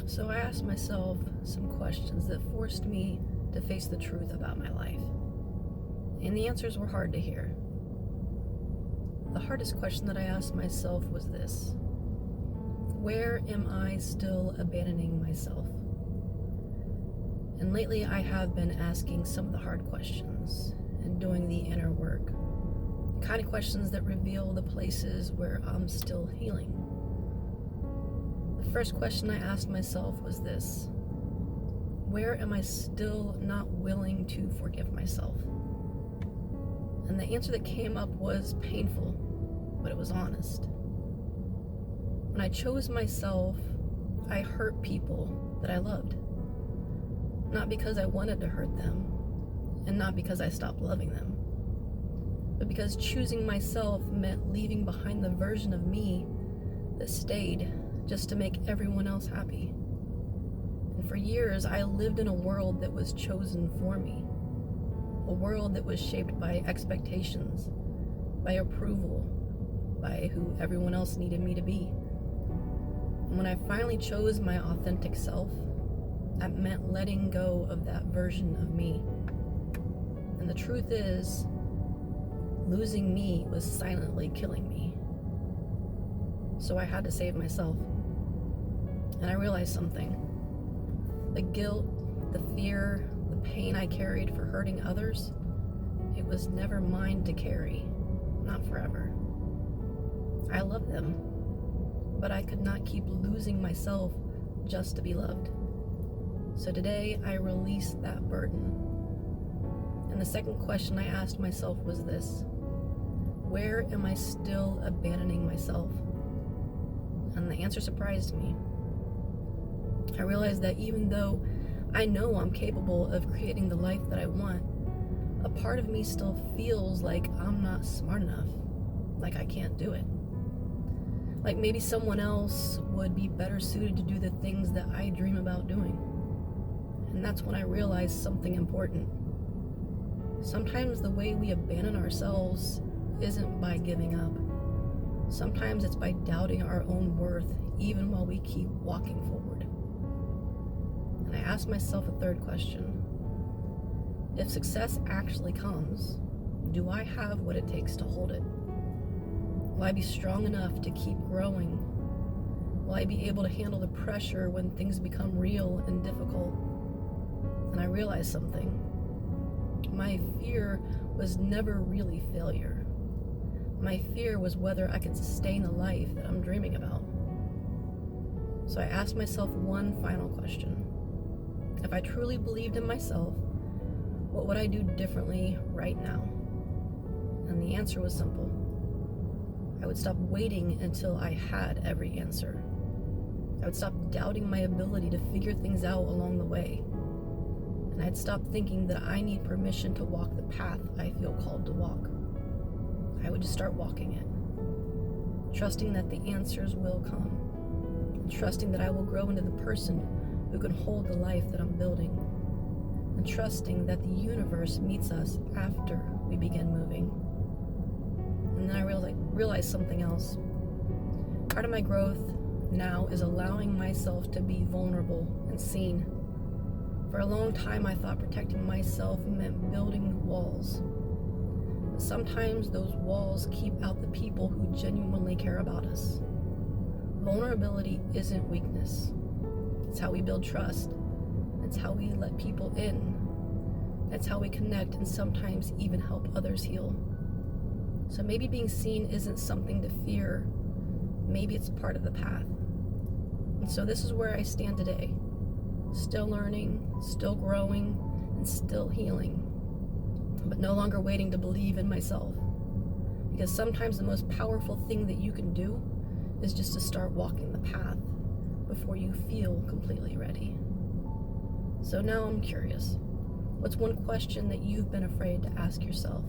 So I asked myself some questions that forced me to face the truth about my life. And the answers were hard to hear. The hardest question that I asked myself was this: where am I still abandoning myself? And lately I have been asking some of the hard questions and doing the inner work. The kind of questions that reveal the places where I'm still healing. The first question I asked myself was this: where am I still not willing to forgive myself? And the answer that came up was painful, but it was honest. When I chose myself, I hurt people that I loved. Not because I wanted to hurt them, and not because I stopped loving them, but because choosing myself meant leaving behind the version of me that stayed just to make everyone else happy. And for years, I lived in a world that was chosen for me. A world that was shaped by expectations, by approval, by who everyone else needed me to be. And when I finally chose my authentic self, that meant letting go of that version of me. And the truth is, losing me was silently killing me. So I had to save myself. And I realized something. The guilt, the fear, the pain I carried for hurting others, it was never mine to carry, not forever. I loved them, but I could not keep losing myself just to be loved. So today I released that burden. And the second question I asked myself was this: where am I still abandoning myself? And the answer surprised me. I realized that even though I know I'm capable of creating the life that I want, a part of me still feels like I'm not smart enough, like I can't do it. Like maybe someone else would be better suited to do the things that I dream about doing. And that's when I realized something important. Sometimes the way we abandon ourselves isn't by giving up. Sometimes it's by doubting our own worth, even while we keep walking forward. And I asked myself a third question: if success actually comes, do I have what it takes to hold it? Will I be strong enough to keep growing? Will I be able to handle the pressure when things become real and difficult? And I realized something. My fear was never really failure. My fear was whether I could sustain the life that I'm dreaming about. So I asked myself one final question: if I truly believed in myself, what would I do differently right now? And the answer was simple. I would stop waiting until I had every answer. I would stop doubting my ability to figure things out along the way. And I'd stop thinking that I need permission to walk the path I feel called to walk. I would just start walking it, trusting that the answers will come, and trusting that I will grow into the person who can hold the life that I'm building, and trusting that the universe meets us after we begin moving. And then I realized something else. Part of my growth now is allowing myself to be vulnerable and seen. For a long time, I thought protecting myself meant building walls. But sometimes those walls keep out the people who genuinely care about us. Vulnerability isn't weakness. It's how we build trust. It's how we let people in. It's how we connect and sometimes even help others heal. So maybe being seen isn't something to fear. Maybe it's part of the path. And so this is where I stand today. Still learning, still growing, and still healing. But no longer waiting to believe in myself. Because sometimes the most powerful thing that you can do is just to start walking the path before you feel completely ready. So now I'm curious. What's one question that you've been afraid to ask yourself?